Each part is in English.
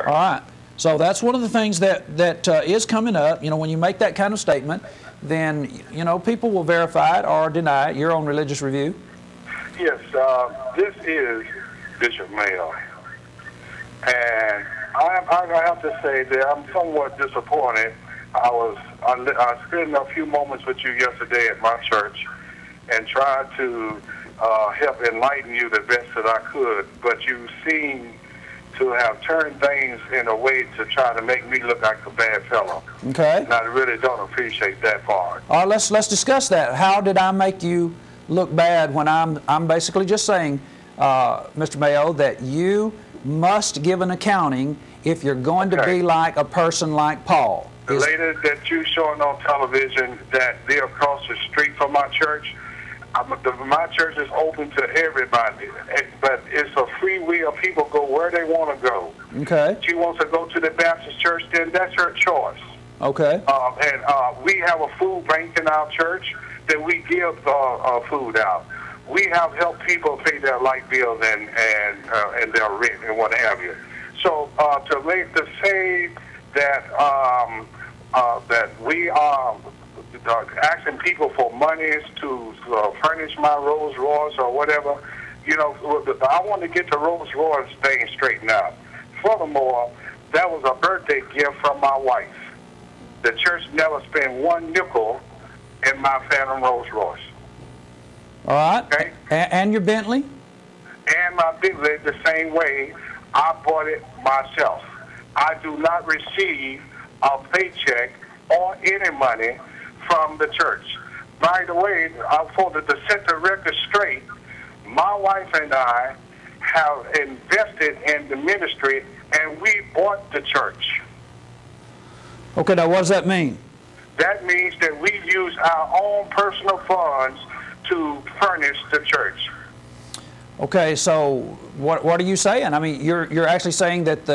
sir. All right. So that's one of the things that is coming up. You know, when you make that kind of statement, then, you know, people will verify it or deny it. Your own religious review. Yes, this is Bishop Mayo. And I have to say that I'm somewhat disappointed. I spent a few moments with you yesterday at my church and tried to help enlighten you the best that I could, but you seem to have turned things in a way to try to make me look like a bad fellow. Okay. And I really don't appreciate that part. All right, let's discuss that. How did I make you look bad when I'm basically just saying, Mr. Mayo, that you must give an accounting if you're going to be like a person like Paul? The lady that you showing on television that they're across the street from my church, my church is open to everybody, but it's a free will. People go where they want to go. Okay. She wants to go to the Baptist church, then that's her choice. Okay. And we have a food bank in our church that we give food out. We have helped people pay their light bills and their rent and what have you. So to say that that we are asking people for monies to furnish my Rolls Royce or whatever, you know, I want to get the Rolls Royce thing straightened out. Furthermore, that was a birthday gift from my wife. The church never spent one nickel in my Phantom Rolls Royce. All right. Okay? And your Bentley? And my Bentley the same way. I bought it myself. I do not receive a paycheck or any money from the church. By the way, to set the record straight, my wife and I have invested in the ministry, and we bought the church. Okay, now what does that mean? That means that we use our own personal funds to furnish the church. Okay, so what are you saying? I mean, you're actually saying that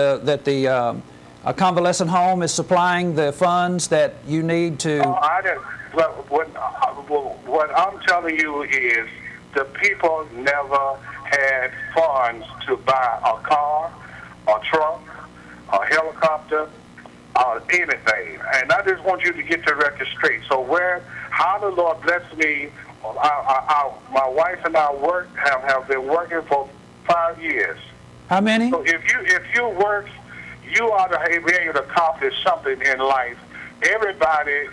a convalescent home is supplying the funds that you need to. I didn't. What I'm telling you is the people never had funds to buy a car, a truck, a helicopter, anything. And I just want you to get the record straight. So how the Lord blessed me, my wife and I have been working for 5 years. How many? So if you work, you ought to be able to accomplish something in life. Everybody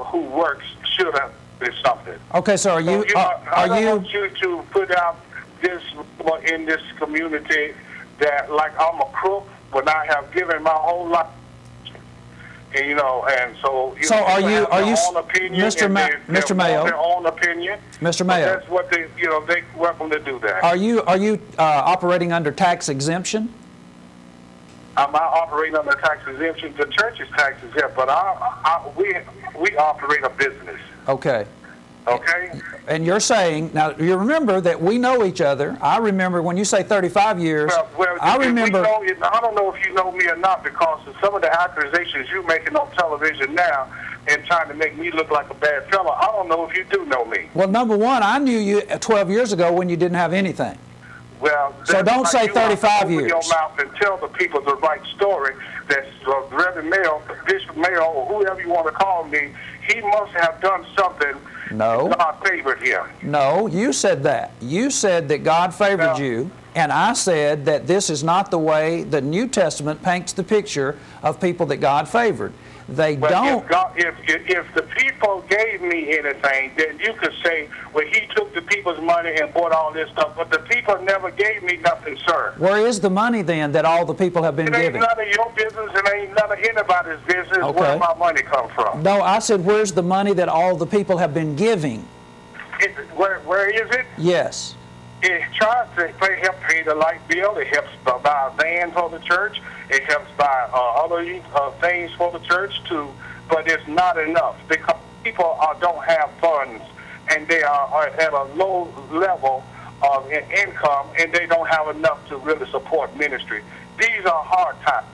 who works should have done something. Okay, so are you? I want you to put out this in this community that like I'm a crook when I have given my whole life. And, you know, and so are you, Mr. Mayo? Their own opinion. Mr. Mayo. That's what they welcome to do that. Are you operating under tax exemption? I'm not operating under tax exemption. The church is tax exempt, but we operate a business. Okay. Okay. And you're saying, now you remember that we know each other. I remember when you say 35 years, I remember. I don't know if you know me or not, because of some of the accusations you're making on television now and trying to make me look like a bad fellow. I don't know if you do know me. Well, number one, I knew you 12 years ago when you didn't have anything. Well, so don't say 35 years. Open your mouth and tell the people the right story. That Reverend Mayo, Bishop Mayo, or whoever you want to call me, he must have done something. No. God favored him. No, you said that. You said that God favored you, and I said that this is not the way the New Testament paints the picture of people that God favored. They don't. If the people gave me anything, then you could say, well, he took the people's money and bought all this stuff. But the people never gave me nothing, sir. Where is the money then that all the people have been giving? It ain't none of your business. It ain't none of anybody's business. Okay. Where my money come from? No, I said, where's the money that all the people have been giving? Where is it? Yes. It tries to help pay the light bill. It helps buy vans for the church. It helps buy other things for the church too. But it's not enough because people don't have funds and they are at a low level of income and they don't have enough to really support ministry. These are hard times.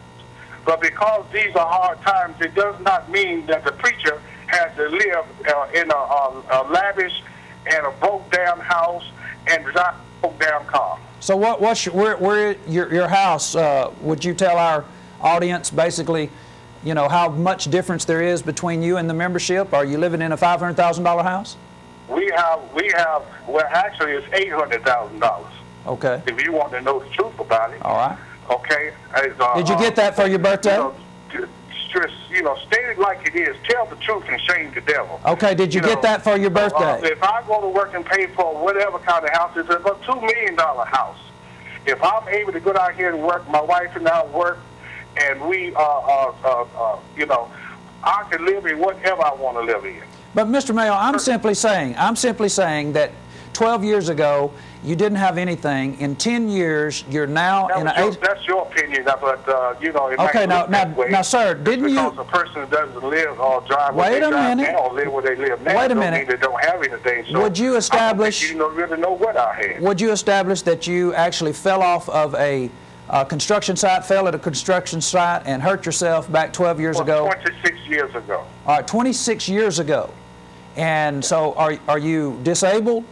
But because these are hard times, it does not mean that the preacher has to live in a lavish and a broke down house and drive a broke down car. So what's where your house? Would you tell our audience basically, you know, how much difference there is between you and the membership? Are you living in a $500,000 house? We have. Well, actually, it's $800,000. Okay. If you want to know the truth about it. All right. Okay. Did you get that for your birthday? You know, state it like it is. Tell the truth and shame the devil. Okay. Did you get that for your birthday? If I go to work and pay for whatever kind of house, it's a $2 million house. If I'm able to go out here and work, my wife and I work, and we, you know, I can live in whatever I want to live in. But Mr. Mayo, I'm simply saying that 12 years ago, you didn't have anything. In 10 years, you're now in a... That's your opinion, but, you know, it okay, now, sir, didn't you... Because a person doesn't live or drive where they drive now, or live where they live now, wait a minute. They don't have anything. So would you establish... You don't really know what I had. Would you establish that you actually fell off of a construction site, fell at a construction site, and hurt yourself back 12 years ago? 26 years ago. All right, 26 years ago. And so are you disabled?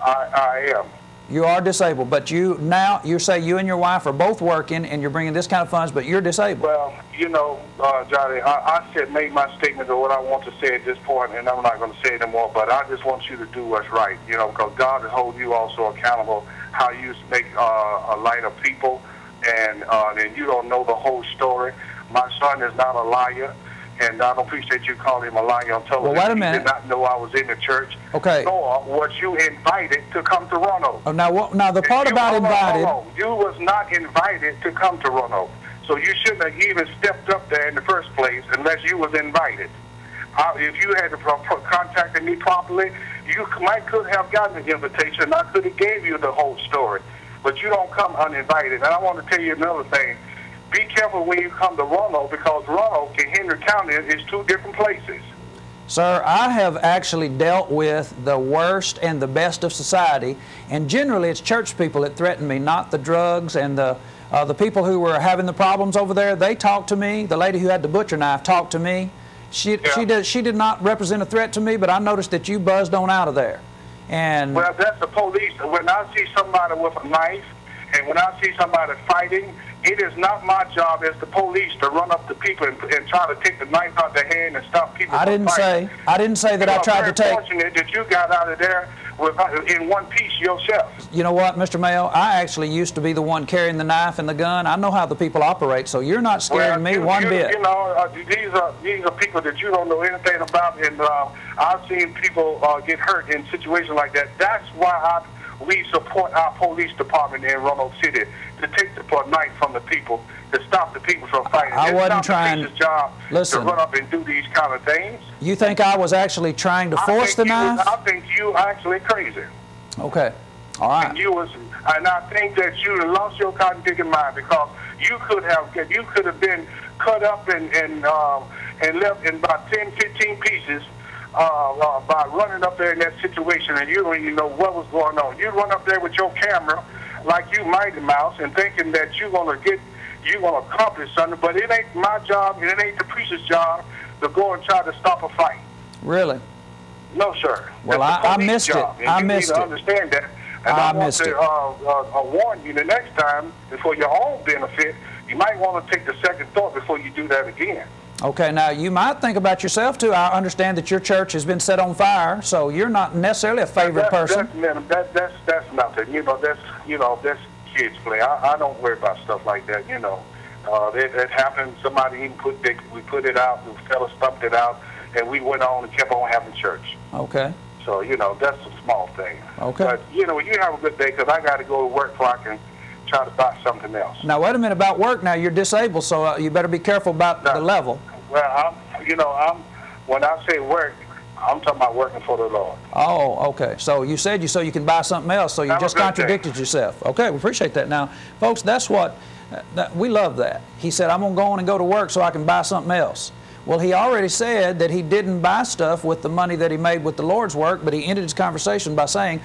I am. You are disabled, but you say you and your wife are both working and you're bringing this kind of funds, but you're disabled. Well, you know, Johnny, I made my statement of what I want to say at this point, and I'm not going to say it anymore, but I just want you to do what's right, you know, because God will hold you also accountable how you make a light of people, and you don't know the whole story. My son is not a liar. And I don't appreciate you calling him a liar on television. Well, wait a minute. He did not know I was in the church. Okay. Nor was you invited to come to Roanoke. Oh, now the part about invited... You was not invited to come to Roanoke. So you shouldn't have even stepped up there in the first place unless you was invited. If you had contacted me properly, you could have gotten the invitation. I could have gave you the whole story. But you don't come uninvited. And I want to tell you another thing. Be careful when you come to Roanoke, because Roanoke and Henry County is two different places. Sir, I have actually dealt with the worst and the best of society, and generally it's church people that threaten me, not the drugs and the people who were having the problems over there. They talked to me. The lady who had the butcher knife talked to me. She did not represent a threat to me, but I noticed that you buzzed on out of there. And well, that's the police. When I see somebody with a knife, and when I see somebody fighting, it is not my job as the police to run up to people and try to take the knife out their hand and stop people from fighting. I didn't say that I tried to take... I'm fortunate that you got out of there in one piece yourself. You know what, Mr. Mayo? I actually used to be the one carrying the knife and the gun. I know how the people operate, so you're not scaring me one bit. You know, these are people that you don't know anything about, and I've seen people get hurt in situations like that. That's why we support our police department in Roanoke City, to take the knife from the people, to stop the people from fighting. I wasn't trying. It's not the police's job to run up and do these kind of things. You think I was actually trying to force the knife? I think you actually crazy. Okay, all right. And I think that you lost your cognitive mind, because you could have been cut up and left in about 10, 15 pieces. By running up there in that situation, and you don't even know what was going on. You run up there with your camera like you Mighty Mouse and thinking that you're gonna accomplish something, but it ain't my job and it ain't the preacher's job to go and try to stop a fight. Really? No, sir. Well, I missed it. I missed it. You need to understand that. And I want to warn you the next time, for your own benefit, you might want to take the second thought before you do that again. Okay, now you might think about yourself too. I understand that your church has been set on fire, so you're not necessarily a favorite person. That's nothing. That's kids play. I don't worry about stuff like that. It happened. Somebody even we put it out. The fella stumped it out, and we went on and kept on having church. Okay. So that's a small thing. Okay. But you have a good day, because I got to go to work before I can try to buy something else. Now wait a minute about work. Now you're disabled, so you better be careful about the level. Well, when I say work, I'm talking about working for the Lord. Oh, okay. So you said so you can buy something else, so you just contradicted yourself. Okay, we appreciate that. Now, folks, that's what we love that. He said, I'm going to go on and go to work so I can buy something else. Well, he already said that he didn't buy stuff with the money that he made with the Lord's work, but he ended his conversation by saying,